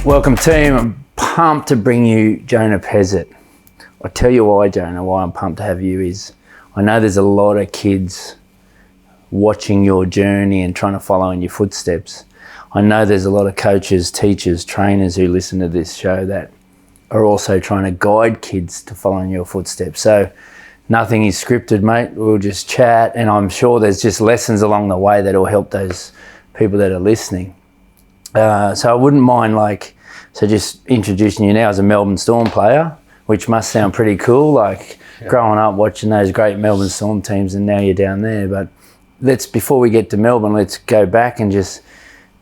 Welcome team, I'm pumped to bring you Jonah Pezet. I'll tell you why, Jonah, why I'm pumped to have you is I know there's a lot of kids watching your journey and trying to follow in your footsteps. I know there's a lot of coaches, teachers, trainers who listen to this show that are also trying to guide kids to follow in your footsteps. So nothing is scripted, mate. We'll just chat, and I'm sure there's just lessons along the way that will help those people that are listening. So I wouldn't mind just introducing you now as a Melbourne Storm player, which must sound pretty cool, growing up watching those great Melbourne Storm teams, and now you're down there. But before we get to Melbourne, let's go back and just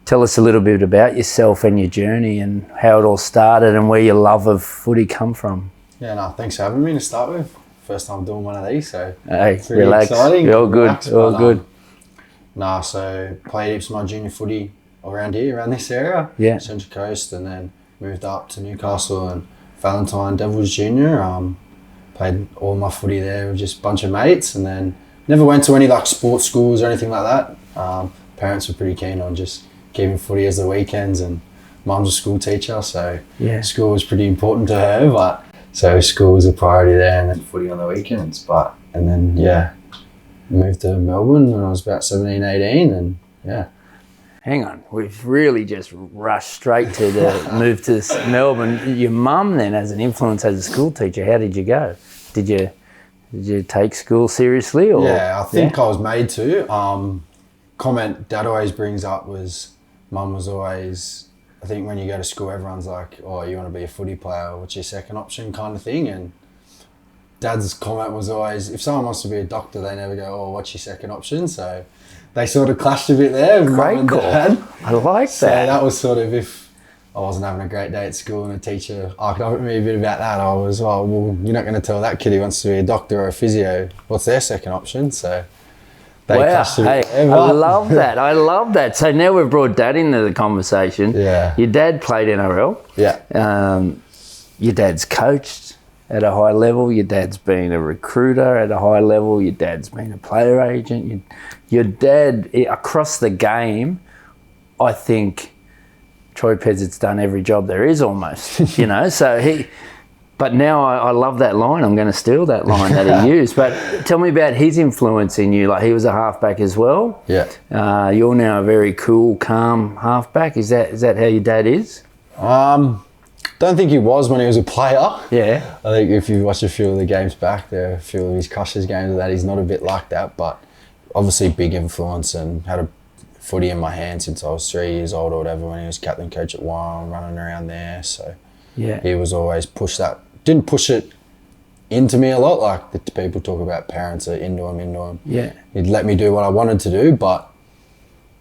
tell us a little bit about yourself and your journey and how it all started and where your love of footy come from. Yeah, no, thanks for having me to start with. First time doing one of these, so hey, pretty relax. exciting. You're all good. So played heaps of my junior footy around here, around this area, Central Coast, and then moved up to Newcastle and Valentine Devils Junior. Played all my footy there with just a bunch of mates, and then never went to any sports schools or anything like that. Parents were pretty keen on just keeping footy as the weekends, and mum's a school teacher, so school was pretty important to her, so school was a priority there, and then footy on the weekends. Moved to Melbourne when I was about 17, 18, and Hang on, we've really just rushed straight to the move to Melbourne. Your mum then, as an influence as a school teacher, how did you go? Did you take school seriously? Or? Yeah, I think I was made to. Comment Dad always brings up was Mum was always, I think when you go to school, everyone's like, oh, you want to be a footy player, what's your second option kind of thing? And Dad's comment was always, if someone wants to be a doctor, they never go, oh, what's your second option? So they sort of clashed a bit there with Mum and Dad. I like that. So that was sort of, if I wasn't having a great day at school and a teacher argued with me a bit about that, I was, oh, well, you're not going to tell that kid who wants to be a doctor or a physio what's their second option. So they clashed a bit there. I love that. I love that. So now we've brought Dad into the conversation. Yeah. Your dad played NRL. Yeah. Your dad's coached at a high level. Your dad's been a recruiter at a high level. Your dad's been a player agent. Your dad, across the game, I think Troy Pezet's done every job there is almost, so but now I love that line. I'm going to steal that line that he used. But tell me about his influence in you. He was a halfback as well. Yeah. You're now a very cool, calm halfback. Is that how your dad is? Don't think he was when he was a player. Yeah. I think if you watch a few of the games back, there are a few of his Crushers games that he's not a bit like that, but obviously big influence, and had a footy in my hand since I was 3 years old or whatever, when he was captain coach at Warren, running around there. So he was always didn't push it into me a lot, like the people talk about parents are into him. Yeah. He'd let me do what I wanted to do, but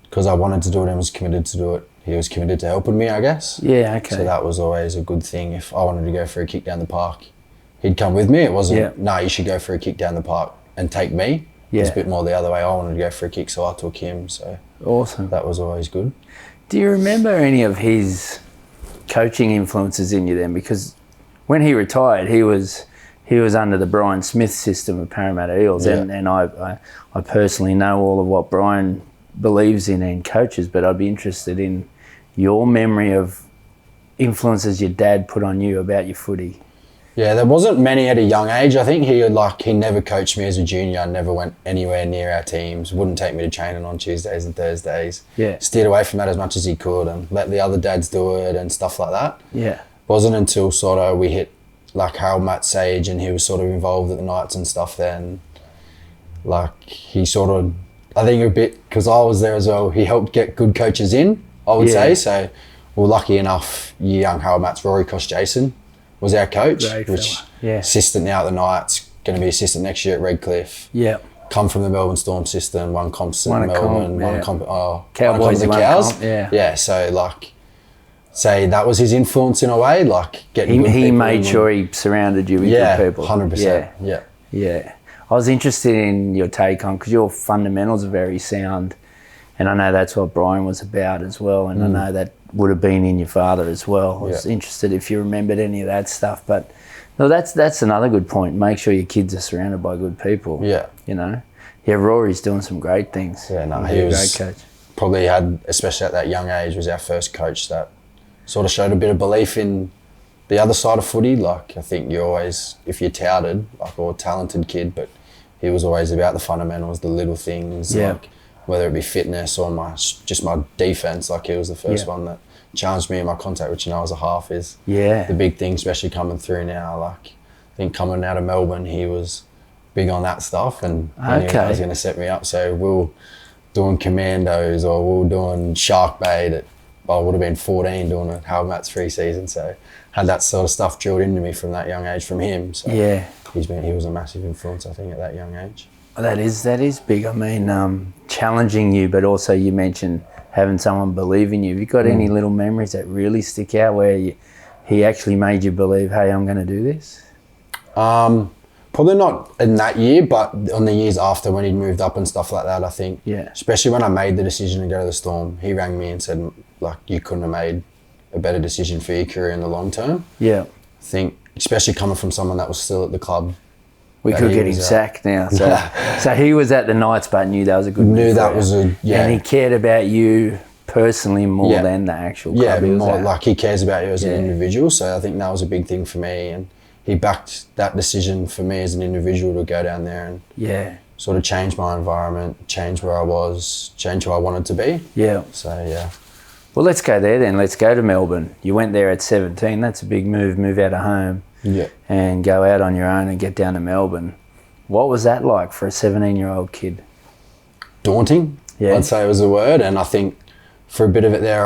because I wanted to do it and was committed to do it, he was committed to helping me, I guess. Yeah, okay. So that was always a good thing. If I wanted to go for a kick down the park, he'd come with me. It wasn't, no, you should go for a kick down the park and take me. It's a bit more the other way. I wanted to go for a kick, so I took him. So awesome. That was always good. Do you remember any of his coaching influences in you then? Because when he retired, he was under the Brian Smith system of Parramatta Eels, and I personally know all of what Brian believes in and coaches, but I'd be interested in your memory of influences your dad put on you about your footy. Yeah, there wasn't many at a young age. I think he never coached me as a junior. I never went anywhere near our teams. Wouldn't take me to training on Tuesdays and Thursdays. Yeah. Steered away from that as much as he could and let the other dads do it and stuff like that. Yeah. Wasn't until sort of we hit Harold Matt's age and he was sort of involved at the nights and stuff then. He sort of, I think a bit, because I was there as well, he helped get good coaches in, I would say. So we're lucky enough, young Harold Matt's Rory Koch-Jason was our coach, assistant now at the Knights, going to be assistant next year at Redcliffe. Yeah. Come from the Melbourne Storm system, won comps in Melbourne, Cowboys won the Cows. Yeah, so say that was his influence in a way, getting good people. He made sure he surrounded you with good people. 100%. Yeah. I was interested in your take on, because your fundamentals are very sound, and I know that's what Brian was about as well, and I know that would have been in your father as well. I was interested if you remembered any of that stuff, but no, that's another good point. Make sure your kids are surrounded by good people. Yeah. Rory's doing some great things. Yeah, no, he was a great coach. Probably had, especially at that young age, was our first coach that sort of showed a bit of belief in the other side of footy. Like, I think you always, if you're touted, like, or a talented kid, but he was always about the fundamentals, the little things, like whether it be fitness or just my defense. Like, he was the first one that challenged me in my contact, which, as a half is the big thing, especially coming through now. Like, I think coming out of Melbourne, he was big on that stuff, and he knew that was going to set me up. So we were doing commandos, or we were doing shark bait at, I would have been 14 doing a halves pre-season. So had that sort of stuff drilled into me from that young age from him. So he was a massive influence, I think, at that young age. That is big. I mean, challenging you, but also you mentioned having someone believe in you. Have you got any little memories that really stick out where he actually made you believe, hey, I'm going to do this? Probably not in that year, but on the years after, when he'd moved up and stuff like that, I think. Yeah. Especially when I made the decision to go to the Storm, he rang me and said, like, you couldn't have made a better decision for your career in the long term. Yeah. I think, especially coming from someone that was still at the club. We could get him sacked now. So he was at the Knights, but knew that was a good move. Knew that was and he cared about you personally more than the actual club. Yeah, more like he cares about you as an individual. So I think that was a big thing for me, and he backed that decision for me as an individual to go down there and sort of change my environment, change where I was, change who I wanted to be. Yeah. So well, let's go there then. Let's go to Melbourne. You went there at 17. That's a big move out of home. Yeah. And go out on your own and get down to Melbourne. What was that like for a 17-year-old kid? Daunting, I'd say was a word. And I think for a bit of it there,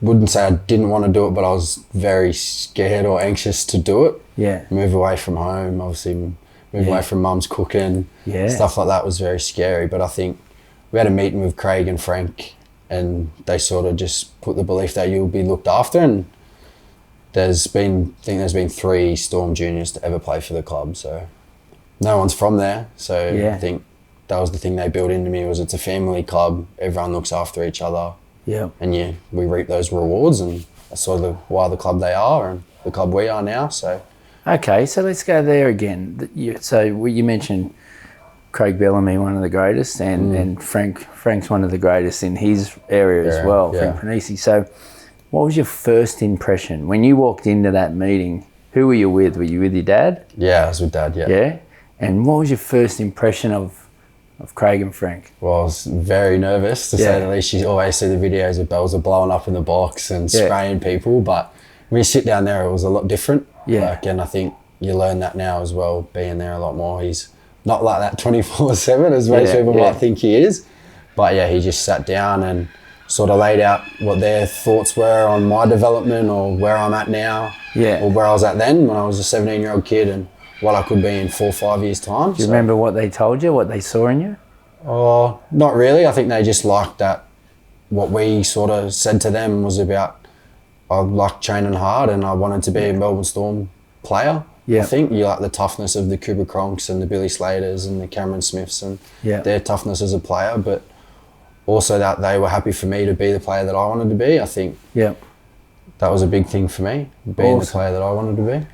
wouldn't say I didn't want to do it, but I was very scared or anxious to do it. Yeah. Move away from home, obviously move away from mum's cooking. Yeah. Stuff like that was very scary. But I think we had a meeting with Craig and Frank, and they sort of just put the belief that you'll be looked after. And there's been 3 Storm juniors to ever play for the club, so no one's from there. So I think that was the thing they built into me, was it's a family club, everyone looks after each other. Yeah. And we reap those rewards, and that's sort of why the club they are and the club we are now. So okay, so let's go there again. So you mentioned Craig Bellamy, one of the greatest, and Frank's one of the greatest in his area as well, Frank Panisi. So what was your first impression when you walked into that meeting? Who were you with? Were you with your dad? Yeah, I was with Dad, Yeah? And what was your first impression of Craig and Frank? Well, I was very nervous, to say the least. You always see the videos of bells are blowing up in the box and spraying people, but when you sit down there, it was a lot different. Yeah. And I think you learn that now as well, being there a lot more. He's not like that 24/7 as most people might think he is. But he just sat down and sort of laid out what their thoughts were on my development, or where I'm at now, or where I was at then when I was a 17-year-old kid, and what I could be in 4 or 5 years' time. Do you remember what they told you, what they saw in you? Oh, not really. I think they just liked that what we sort of said to them was about, I liked training hard and I wanted to be a Melbourne Storm player. Yeah. I think you like the toughness of the Cooper Cronks and the Billy Slaters and the Cameron Smiths and their toughness as a player, but also that they were happy for me to be the player that I wanted to be. I think that was a big thing for me, being the player that I wanted to be.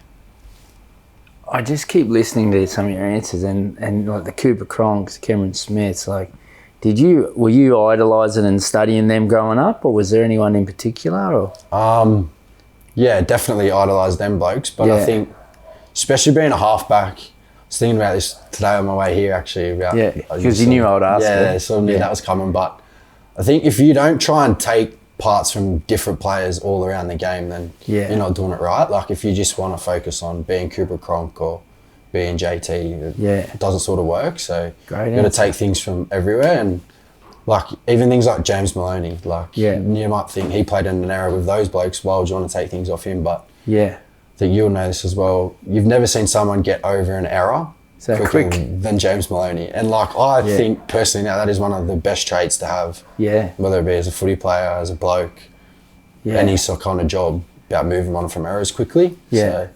I just keep listening to some of your answers, and like the Cooper Cronks, Cameron Smiths, like, were you idolising and studying them growing up, or was there anyone in particular? Or? Yeah, definitely idolised them blokes, but I think, especially being a halfback, I was thinking about this today on my way here actually. Because you knew I would ask. Yeah, sort of knew that was coming, but I think if you don't try and take parts from different players all around the game, then you're not doing it right. Like, if you just want to focus on being Cooper Cronk or being JT, it doesn't sort of work. So you've got to take things from everywhere, and like even things like James Maloney, like you might think he played in an era with those blokes, why would you want to take things off him? But I think you'll know this as well, you've never seen someone get over an error so quick than James Maloney. And like, I think personally now that is one of the best traits to have. Yeah. Whether it be as a footy player, as a bloke, any sort of kind of job, about moving on from errors quickly. Yeah. So,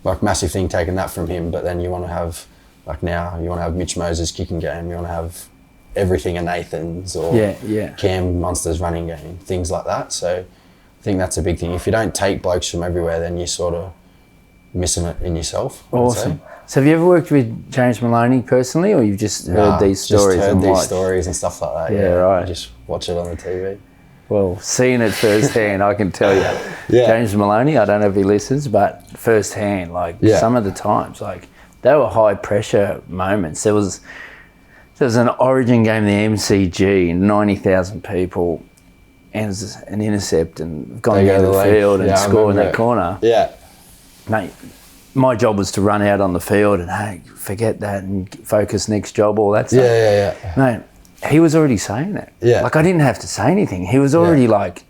like, massive thing taking that from him. But then you want to have, like now, you want to have Mitch Moses kicking game. You want to have everything in Nathan's or Cam Munster's running game, things like that. So I think that's a big thing. If you don't take blokes from everywhere, then you're sort of missing it in yourself. Awesome. So have you ever worked with James Maloney personally, or you've just heard these stories? Just heard these stories and stuff like that. Yeah, right. You just watch it on the TV. Well, seeing it firsthand, I can tell you. Yeah. James Maloney, I don't know if he listens, but firsthand, like some of the times, like they were high pressure moments. There was an Origin game, the MCG, 90,000 people, and it was an intercept and gone down the field and score in that corner. Yeah. Mate, my job was to run out on the field and, hey, forget that and focus next job, all that stuff. Yeah. Mate, he was already saying it. Yeah. Like, I didn't have to say anything. He was already like,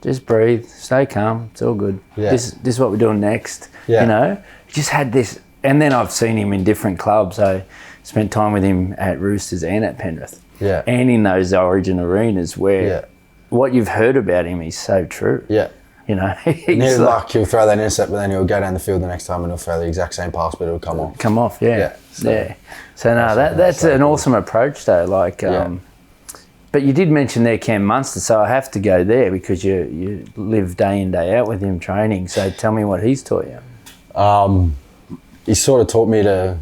just breathe, stay calm, it's all good. Yeah. This is what we're doing next. Yeah. You know? He just had this. And then I've seen him in different clubs. I spent time with him at Roosters and at Penrith. Yeah. And in those Origin arenas where what you've heard about him is so true. Yeah. You know? He'll throw that intercept, but then he'll go down the field the next time and he'll throw the exact same pass, but it'll come off. Come off, yeah. So no, that's an awesome approach though. Like, but you did mention there Cam Munster, so I have to go there because you live day in, day out with him training. So tell me what he's taught you. He sort of taught me to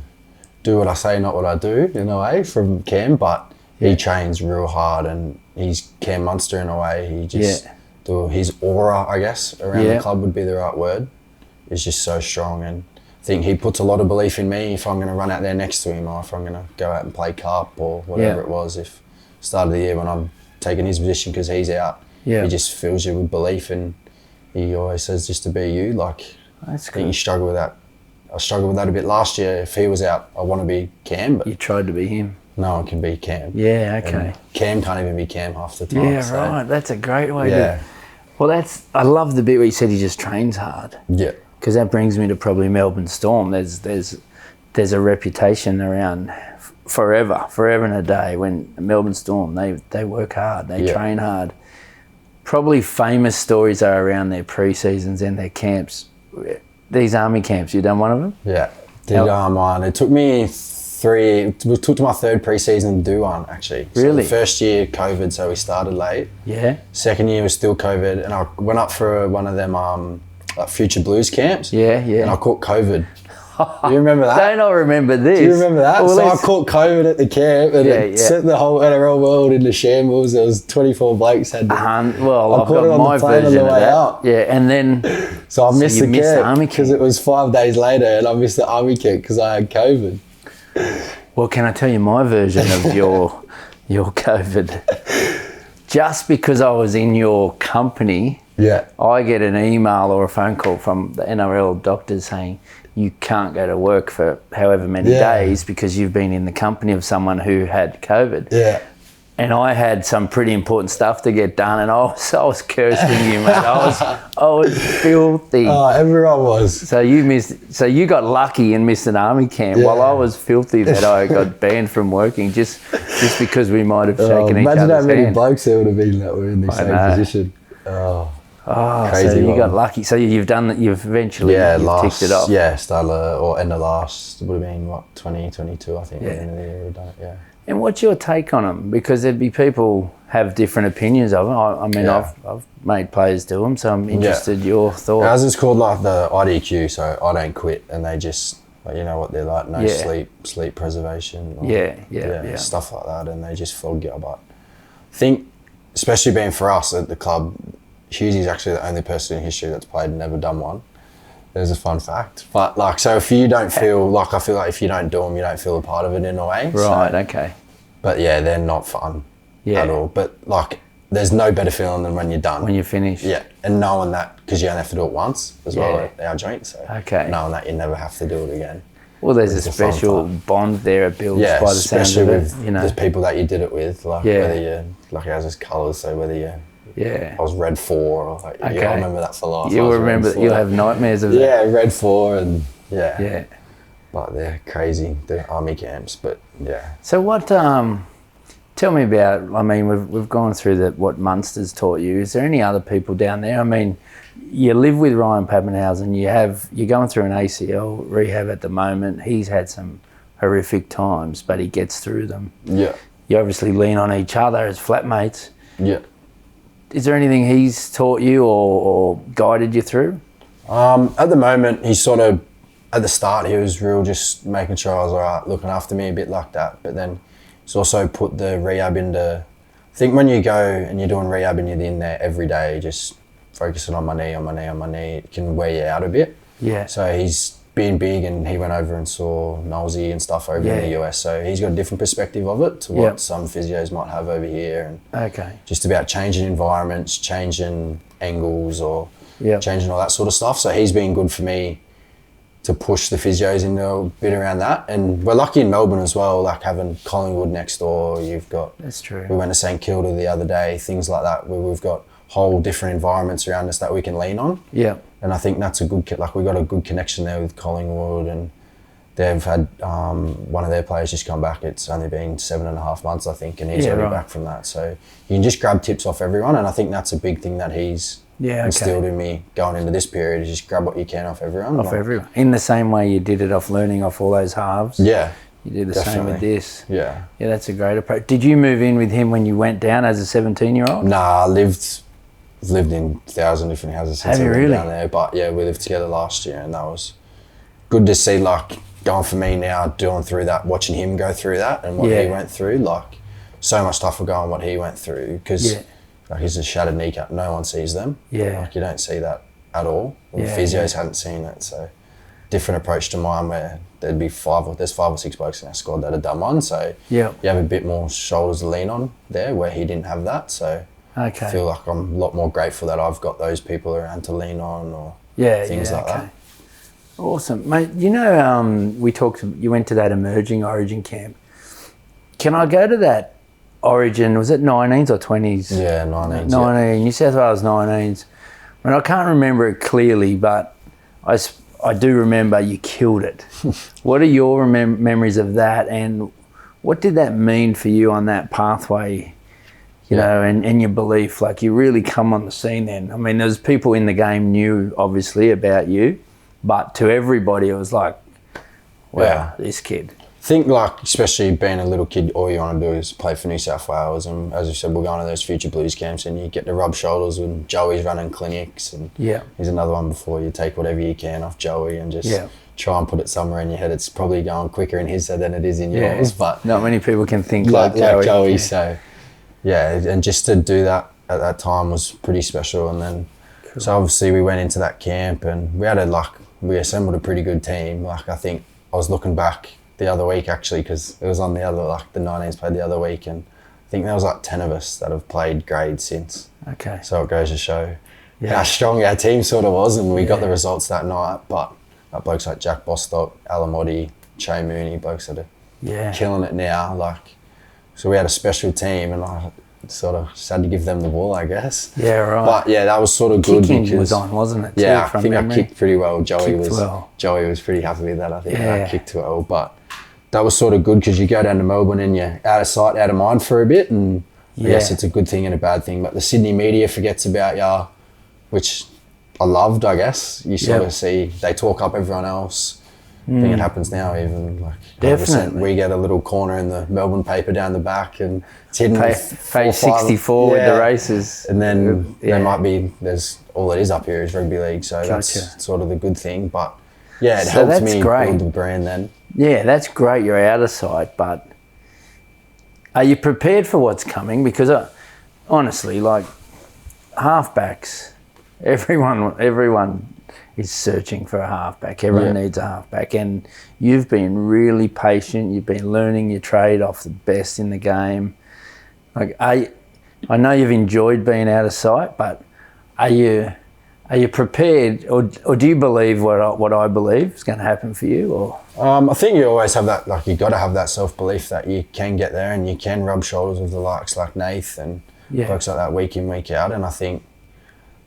do what I say, not what I do, in a way, from Cam, but he trains real hard and he's Cam Munster in a way. He just, his aura, I guess, around the club would be the right word, is just so strong. And I think he puts a lot of belief in me if I'm going to run out there next to him or if I'm going to go out and play cup or whatever it was. If start of the year when I'm taking his position because he's out, he just fills you with belief and he always says just to be you. Like, that's I think you struggle with that. I struggled with that a bit last year. If he was out, I want to be Cam, but you tried to be him. No one can be Cam. Yeah, okay. And Cam can't even be Cam half the time. Yeah, right. That's a great way to... Well, I love the bit where you said he just trains hard. Yeah. Because that brings me to probably Melbourne Storm. There's a reputation around forever and a day when Melbourne Storm, they work hard, they train hard. Probably famous stories are around their pre-seasons and their camps. These army camps, you done one of them? Yeah, did one. It took me it took to my third pre-season to do one, actually. So really? The first year, COVID, so we started late. Yeah. Second year was still COVID, and I went up for one of them like Future Blues camps. Yeah. And I caught COVID. Do you remember that? Don't I remember this? Do you remember that? Well, so I caught COVID at the camp and it set the whole NRL world into shambles. There was 24 blokes had well, I I've got my version of that. Out. Yeah, and then... So I missed the camp because it was 5 days later and I missed the army camp because I had COVID. Well, can I tell you my version of your COVID? Just because I was in your company, I get an email or a phone call from the NRL doctors saying, you can't go to work for however many days because you've been in the company of someone who had COVID. Yeah. And I had some pretty important stuff to get done and I was cursing you, mate. I was filthy. Oh, everyone was. So you got lucky and missed an army camp while I was filthy that I got banned from working just because we might have shaken each other's hand. Imagine how many blokes there would have been that were in the same position. Crazy. So you got lucky. So you've done that. You've eventually ticked it off. Yeah, started or end of last would have been 2022, I think. Yeah. And what's your take on them? Because there'd be people have different opinions of them. I mean, I've made players do them, so I'm interested your thoughts. Ours is called like the IDQ, so I don't quit, and they just you know what they're like, no sleep preservation, or, stuff like that, and they just flog you. But I think, especially being for us at the club, Hughesy's actually the only person in history that's played and never done one. There's a fun fact. But like, so if you don't feel like, I feel like if you don't do them, you don't feel a part of it in a way. Right, okay. But yeah, they're not fun at all. But like, there's no better feeling than when you're done. When you're finished. Yeah, and knowing that, because you only have to do it once as well at our joint, so knowing that you never have to do it again. Well, there's a special bond there it builds by the sound of it. With the people that you did it with, like whether you're, like ours is colours, so whether you're I was red 4 or like, I remember that for life. You'll remember that. You'll have nightmares of that. Yeah, red 4 and but they're crazy, the army camps, but So what, tell me about, I mean, we've gone through what Munster's taught you. Is there any other people down there? I mean, you live with Ryan Pappenhausen, you're going through an ACL rehab at the moment. He's had some horrific times, but he gets through them. Yeah. You obviously lean on each other as flatmates. Yeah. Is there anything he's taught you or guided you through? At the moment, he's sort of, at the start, he was real just making sure I was all right, looking after me a bit like that. But then he's also put the rehab into, I think when you go and you're doing rehab and you're in there every day, just focusing on my knee, it can wear you out a bit. Yeah. So he's been big, and he went over and saw Knowlesy and stuff over in the US. So he's got a different perspective of it to what some physios might have over here. And just about changing environments, changing angles, or changing all that sort of stuff. So he's been good for me to push the physios into a bit around that. And we're lucky in Melbourne as well, like having Collingwood next door. You've got... That's true. We went to St Kilda the other day, things like that, where we've got whole different environments around us that we can lean on. Yeah. And I think that's a good... Like, we got a good connection there with Collingwood, and they've had one of their players just come back. It's only been 7.5 months, I think, and he's already back from that. So you can just grab tips off everyone, and I think that's a big thing that he's instilled in me going into this period, is just grab what you can off everyone. Off everyone. In the same way you did it off learning off all those halves. Yeah. You did the same with this. Yeah. Yeah, that's a great approach. Did you move in with him when you went down as a 17-year-old? Nah, I lived in 1,000 different houses since I went down there. But yeah, we lived together last year, and that was good to see, like, going for me now, doing through that, watching him go through that and what he went through. Like, so much tougher going what he went through, because like, he's a shattered kneecap. No one sees them. Yeah. Like, you don't see that at all. The physios hadn't seen it. So different approach to mine, where there's 5 or 6 blokes in our squad that have done one. So you have a bit more shoulders to lean on there, where he didn't have that. So I feel like I'm a lot more grateful that I've got those people around to lean on, or things like that. Awesome. Mate, you know, you went to that emerging Origin camp. Can I go to that Origin, was it 19s or 20s? Yeah, 19s. 19, New South Wales 19s. I mean, I can't remember it clearly, but I do remember you killed it. What are your memories of that, and what did that mean for you on that pathway, you know, and your belief? Like, you really come on the scene then. I mean, there's people in the game knew, obviously, about you, but to everybody it was like, wow, this kid. I think, like, especially being a little kid, all you want to do is play for New South Wales, and as you said, we're going to those Future Blues camps, and you get to rub shoulders with Joey's running clinics, and here's another one before you take whatever you can off Joey and just try and put it somewhere in your head. It's probably going quicker in his head than it is in yours, but not many people can think like Joey. So and just to do that at that time was pretty special. And then so obviously we went into that camp, and we assembled a pretty good team. Like, I think I was looking back the other week, actually, because it was on the 19s played the other week, and I think there was 10 of us that have played grade since. Okay. So it goes to show how strong our team sort of was, and we got the results that night. But blokes like Jack Bostock, Alamotti, Che Mooney, blokes that are killing it now. Like, so we had a special team, and I sort of just had to give them the ball, I guess. Yeah, right. But yeah, that was sort of good. Kicking was on, wasn't it? Yeah, I think I kicked pretty well. Joey was pretty happy with that. I think I kicked well, but that was sort of good, because you go down to Melbourne and you're out of sight, out of mind for a bit, and I guess it's a good thing and a bad thing. But the Sydney media forgets about you, which I loved, I guess. You sort of see, they talk up everyone else. I think it happens now even. Like, definitely. We get a little corner in the Melbourne paper down the back, and it's hidden. Page 64 with the races. And then there might be, there's all it is up here is rugby league, so that's sort of the good thing. But yeah, it helped me build the brand then. Yeah, that's great. You're out of sight, but are you prepared for what's coming? Because honestly, like, halfbacks, everyone is searching for a halfback. Everyone needs a halfback, and you've been really patient. You've been learning your trade off the best in the game. Like, I know you've enjoyed being out of sight, but are you prepared, or do you believe what I believe is going to happen for you? Or I think you always have that, like, you got to have that self-belief that you can get there, and you can rub shoulders with the likes like Nath and folks like that week in, week out. And I think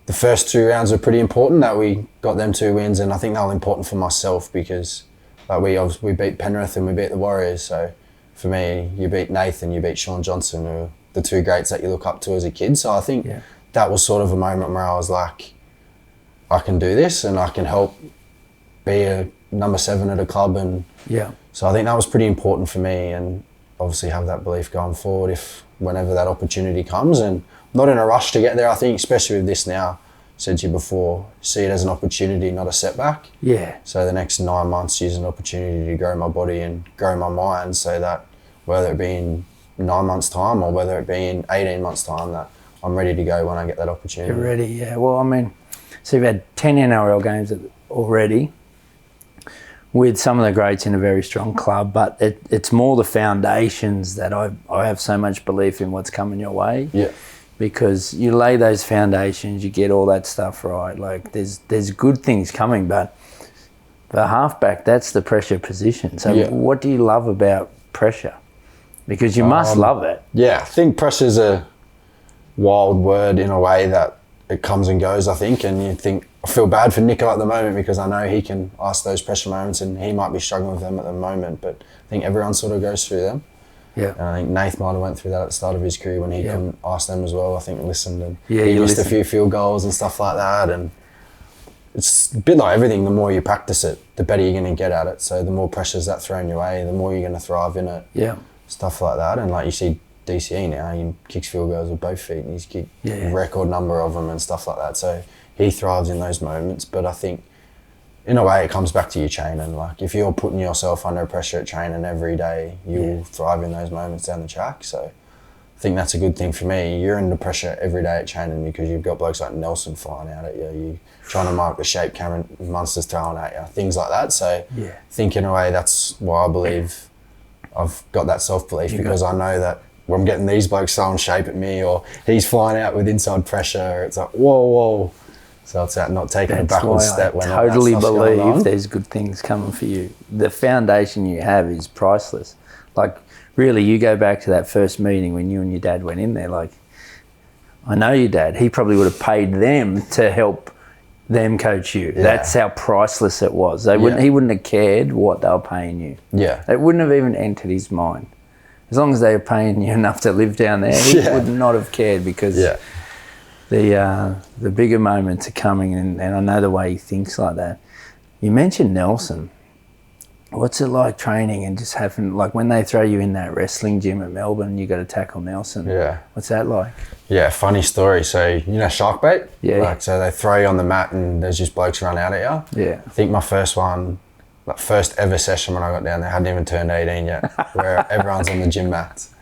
the first 2 rounds were pretty important, that we got them 2 wins, and I think they were important for myself, because like, we beat Penrith and we beat the Warriors. So for me, you beat Nath and you beat Sean Johnson, who are the 2 greats that you look up to as a kid. So I think that was sort of a moment where I was like, I can do this, and I can help be a number 7 at a club. And so I think that was pretty important for me, and obviously have that belief going forward whenever that opportunity comes. And not in a rush to get there, I think, especially with this now. I said to you before, see it as an opportunity, not a setback. Yeah. So the next 9 months, use an opportunity to grow my body and grow my mind, so that whether it be in 9 months' time or whether it be in 18 months' time, that I'm ready to go when I get that opportunity. You're ready, yeah. Well, I mean, so you've had 10 NRL games already with some of the greats in a very strong club, but it's more the foundations that I have so much belief in what's coming your way. Yeah. Because you lay those foundations, you get all that stuff right. Like there's good things coming, but the halfback, that's the pressure position. So what do you love about pressure? Because you must love it. Yeah, I think pressure's a wild word in a way that it comes and goes, I think, and you think, I feel bad for Nico at the moment because I know he can ask those pressure moments and he might be struggling with them at the moment, but I think everyone sort of goes through them. Yeah. And I think Nath might have went through that at the start of his career when he couldn't ask them as well. I think listened and he missed a few field goals and stuff like that, and it's a bit like everything. The more you practice it, the better you're going to get at it. So the more pressures that thrown your way, the more you're going to thrive in it. Yeah. Stuff like that. And like you see DCE now, he kicks field goals with both feet and he's kicked a record number of them and stuff like that. So he thrives in those moments. But I think in a way it comes back to your training. Like if you're putting yourself under pressure at training every day, you'll thrive in those moments down the track. So I think that's a good thing for me. You're under pressure every day at training because you've got blokes like Nelson flying out at you. You're trying to mark the shape Cameron Munster's throwing at you, things like that. So I think in a way that's why I believe I've got that self-belief, because I know that when I'm getting these blokes throwing shape at me or he's flying out with inside pressure, it's like, whoa. So it's out not taking a backward step when I totally believe there's good things coming for you. The foundation you have is priceless. Like, really, you go back to that first meeting when you and your dad went in there, like, I know your dad, he probably would have paid them to help them coach you. Yeah. That's how priceless it was. He wouldn't have cared what they were paying you. Yeah. It wouldn't have even entered his mind. As long as they were paying you enough to live down there, he would not have cared, because the bigger moments are coming, and I know the way he thinks like that. You mentioned Nelson. What's it like training and just having, like when they throw you in that wrestling gym at Melbourne, you got to tackle Nelson? Yeah. What's that like? Yeah, funny story. So, you know shark bait? Yeah. Like, so they throw you on the mat and there's just blokes run out at you. Yeah. I think my first ever session when I got down there, I hadn't even turned 18 yet, where everyone's on the gym mats.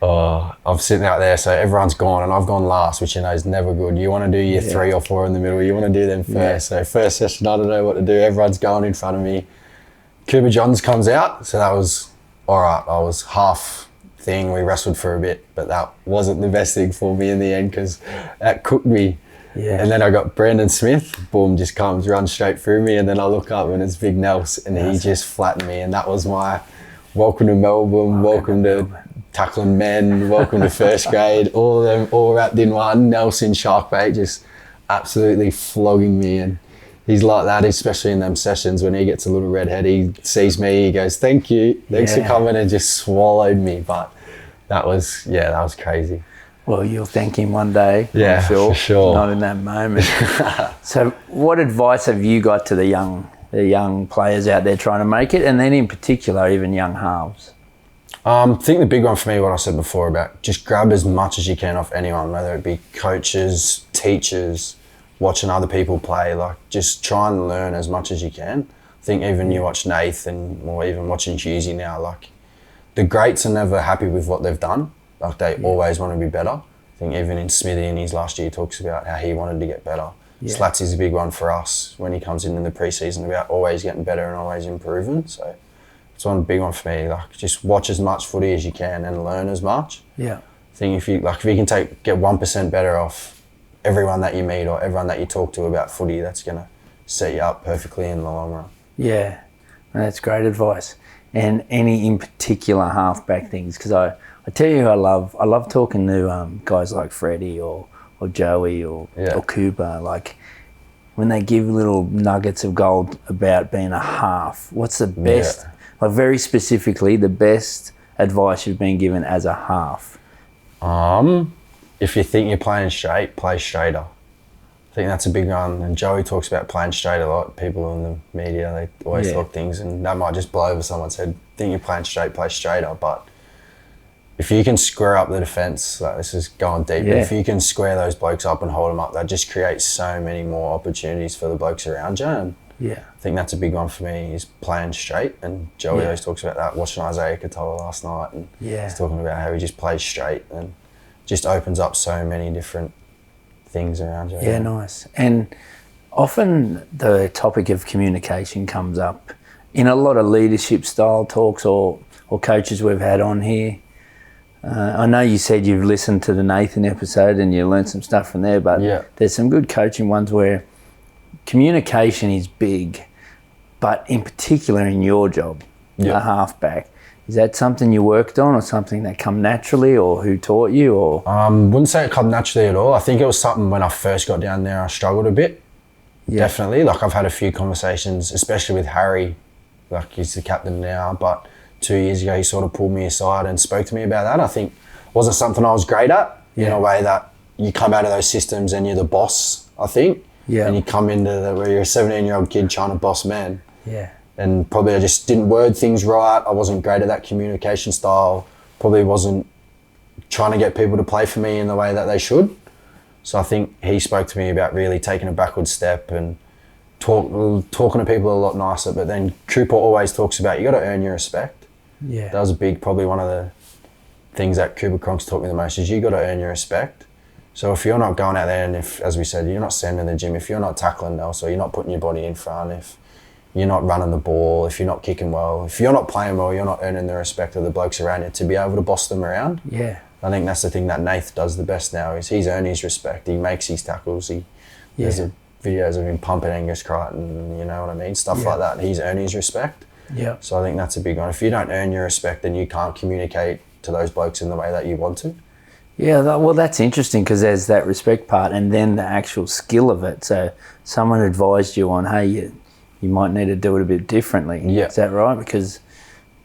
I'm sitting out there, so everyone's gone and I've gone last, which you know is never good. You want to do your 3 or 4 in the middle, you want to do them first. Yeah. So first session, I don't know what to do. Everyone's going in front of me. Cooper Johns comes out, so that was all right. I was half thing. We wrestled for a bit, but that wasn't the best thing for me in the end because that cooked me. Yeah. And then I got Brandon Smith, boom, just comes, runs straight through me, and then I look up and it's Big Nels, and he just flattened me, and that was my welcome to Melbourne, welcome to tackling men, welcome to first grade, all of them, all wrapped in one. Nelson Sharkbait just absolutely flogging me, and he's like that, especially in them sessions when he gets a little redhead. He sees me, he goes, "Thank you, thanks for coming," and just swallowed me. But that was crazy. Well, you'll thank him one day, I'm sure. For sure. Not in that moment. So what advice have you got to the young players out there trying to make it, and then in particular, even young halves? I think the big one for me, what I said before about just grab as much as you can off anyone, whether it be coaches, teachers, watching other people play, like just try and learn as much as you can. I think even you watch Nathan or even watching Hughesy now, like the greats are never happy with what they've done. Like they always want to be better. I think even in Smithy in his last year, he talks about how he wanted to get better. Yeah. Slatsy's a big one for us when he comes in the pre-season about always getting better and always improving. So it's one big one for me. Like just watch as much footy as you can and learn as much. Yeah. I think if you can get 1% better off everyone that you meet or everyone that you talk to about footy, that's gonna set you up perfectly in the long run. Yeah, that's great advice. And any in particular halfback things, because I tell you, I love talking to guys like Freddie or Joey or Cooper. Like when they give little nuggets of gold about being a half, what's the best, like very specifically, the best advice you've been given as a half? If you think you're playing straight, play straighter. I think that's a big one. And Joey talks about playing straight a lot. People in the media, they always talk things, and that might just blow over someone's head. Think you're playing straight, play straighter. But if you can square up the defence, like this is going deep, but if you can square those blokes up and hold them up, that just creates so many more opportunities for the blokes around you. And Yeah. I think that's a big one for me, is playing straight. And Joey always talks about that, watching Isaiah Katoa last night, and he's talking about how he just plays straight and just opens up so many different things around you. Yeah, nice. And often the topic of communication comes up in a lot of leadership style talks or coaches we've had on here. I know you said you've listened to the Nathan episode and you learned some stuff from there, but there's some good coaching ones where communication is big, but in particular in your job, a halfback. Is that something you worked on or something that come naturally, or who taught you? Or wouldn't say it come naturally at all. I think it was something when I first got down there I struggled a bit. Definitely. Like, I've had a few conversations, especially with Harry, like he's the captain now, but 2 years ago he sort of pulled me aside and spoke to me about that. I think it wasn't something I was great at, in a way that you come out of those systems and you're the boss, I think. Yeah. And you come into where you're a 17-year-old kid trying to boss men. Yeah. And probably I just didn't word things right. I wasn't great at that communication style. Probably wasn't trying to get people to play for me in the way that they should. So I think he spoke to me about really taking a backward step and talking to people a lot nicer. But then Cooper always talks about you got to earn your respect. Yeah. That was probably one of the things that Cooper Cronk's taught me the most, is you got to earn your respect. So if you're not going out there and if, as we said, you're not standing in the gym, if you're not tackling else, or you're not putting your body in front, if you're not running the ball, if you're not kicking well, if you're not playing well, you're not earning the respect of the blokes around you to be able to boss them around. Yeah. I think that's the thing that Nath does the best now, is he's earned his respect. He makes his tackles. There's videos of him pumping Angus Crichton, you know what I mean? Stuff like that. He's earned his respect. Yeah. So I think that's a big one. If you don't earn your respect, then you can't communicate to those blokes in the way that you want to. Yeah, well, that's interesting, because there's that respect part and then the actual skill of it. So someone advised you on, hey, you might need to do it a bit differently. Yeah. Is that right? Because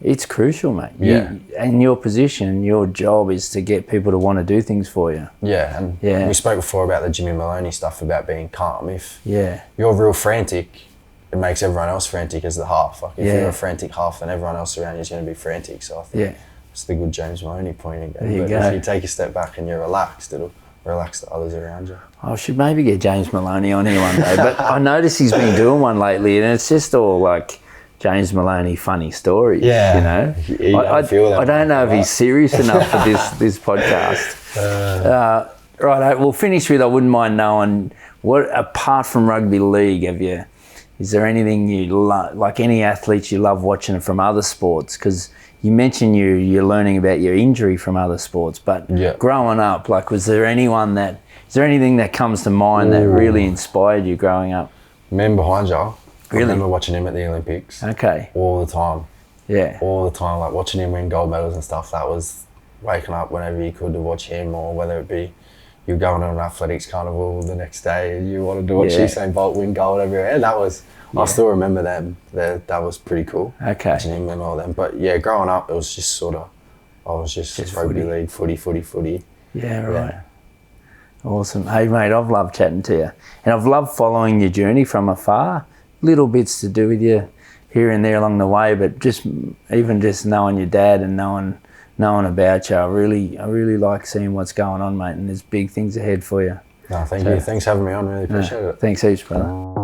it's crucial, mate. Yeah. And your position, your job is to get people to want to do things for you. Yeah, and we spoke before about the Jimmy Maloney stuff, about being calm. If you're real frantic, it makes everyone else frantic as the half. Like if you're a frantic half, then everyone else around you is going to be frantic. So I think it's the good James Maloney point again. But if you take a step back and you're relaxed, it'll relax the others around you. I should maybe get James Maloney on here one day, but I noticed he's been doing one lately and it's just all like James Maloney funny stories, you know. I don't know if he's serious enough for this podcast. Right, we'll finish with, I wouldn't mind knowing, what, apart from rugby league, is there anything you like any athletes you love watching from other sports? Because you mentioned you're learning about your injury from other sports, but growing up, like, is there anything that comes to mind that really inspired you growing up? Men behind you. Really? I remember watching him at the Olympics. Okay. All the time. Yeah. All the time, like watching him win gold medals and stuff. That was waking up whenever you could to watch him, or whether it be you're going on an athletics carnival the next day and you wanted to watch Usain Bolt win gold everywhere. That was, I still remember them. That was pretty cool. Okay. Watching him and all them. But yeah, growing up, it was just sort of, I was just rugby league, footy. Yeah, right. Yeah. Awesome. Hey, mate, I've loved chatting to you. And I've loved following your journey from afar. Little bits to do with you here and there along the way, but just knowing your dad and knowing about you, I really like seeing what's going on, mate, and there's big things ahead for you. No, thank you. Thanks for having me on. Really appreciate it. Thanks heaps, brother.